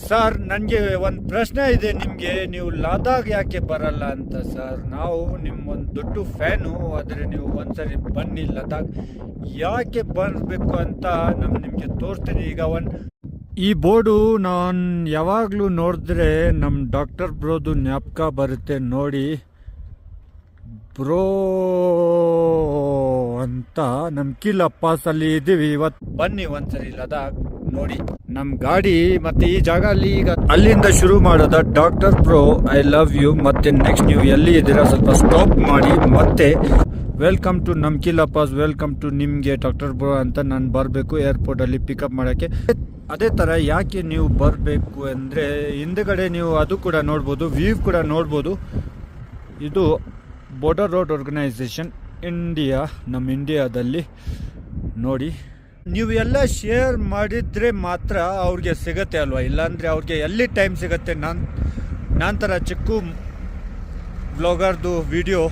Sir, ನನಗೆ ಒಂದು ಪ್ರಶ್ನೆ ಇದೆ ನಿಮಗೆ. ನೀವು ಲದಾಖ್ ಯಾಕೆ ಬರಲ್ಲ ಅಂತ ಸರ್? ನಾವು ನಿಮ್ಮ ಒಂದು ದೊಡ್ಡ ಫ್ಯಾನು. ಆದರೆ ನೀವು ಒಂದ್ಸರಿ ಬನ್ನಿ ಲದಾಖ್. ಯಾಕೆ ಬರಬೇಕು ಅಂತ ನಿಮಗೆ ತೋರಿಸ್ತೀನಿ. ಈಗ ಈ ಬೋರ್ಡು ನಾನು ಯಾವಾಗಲೂ ನೋಡಿದ್ರೆ ನಮ್ಮ ಡಾಕ್ಟರ್ ಬ್ರೋದು ಜ್ಞಾಪಕ ಬರುತ್ತೆ ನೋಡಿ. ಬ್ರೋ ಅಂತ ನಮ್ಮ ಕೀಲ ಪಾಸಲ್ಲಿ ಇದ್ದೀವಿ ಇವತ್ತು. ಬನ್ನಿ ಒಂದ್ಸರಿ ಲದಾಖ್ ನೋಡಿ. ನಮ್ಮ ಗಾಡಿ ಮತ್ತೆ ಈ ಜಾಗ ಅಲ್ಲಿ ಈಗ ಅಲ್ಲಿಂದ ಶುರು ಮಾಡೋದ. Doctor bro I love you. ಮತ್ತೆ ನೆಕ್ಸ್ಟ್ ನೀವು ಎಲ್ಲಿ ಇದ್ದೀರಾ ಸ್ವಲ್ಪ ಸ್ಟಾಪ್ ಮಾಡಿ ಮತ್ತೆ ವೆಲ್ಕಮ್ ಟು ನಮ್ಕೀಲ ಪಾಸ್, ವೆಲ್ಕಮ್ ಟು ನಿಮಗೆ ಡಾಕ್ಟರ್ ಬ್ರೋ ಅಂತ ನಾನು ಬರಬೇಕು ಏರ್ಪೋರ್ಟಲ್ಲಿ ಪಿಕಪ್ ಮಾಡೋಕ್ಕೆ. ಅದೇ ಥರ ಯಾಕೆ ನೀವು ಬರಬೇಕು ಅಂದರೆ ಹಿಂದುಗಡೆ ನೀವು ಅದು ಕೂಡ ನೋಡ್ಬೋದು, ವ್ಯೂ ಕೂಡ ನೋಡ್ಬೋದು. ಇದು ಬಾರ್ಡರ್ ರೋಡ್ ಆರ್ಗನೈಸೇಷನ್ ಇಂಡಿಯಾ, ನಮ್ಮ ಇಂಡಿಯಾದಲ್ಲಿ ನೋಡಿ. ನೀವು ಎಲ್ಲ ಶೇರ್ ಮಾಡಿದರೆ ಮಾತ್ರ ಅವ್ರಿಗೆ ಸಿಗತ್ತೆ ಅಲ್ವಾ, ಇಲ್ಲಾಂದರೆ ಅವ್ರಿಗೆ ಎಲ್ಲಿ ಟೈಮ್ ಸಿಗುತ್ತೆ. ನಾನು ಥರ ಚಿಕ್ಕ ವ್ಲಾಗರ್ದು ವಿಡಿಯೋ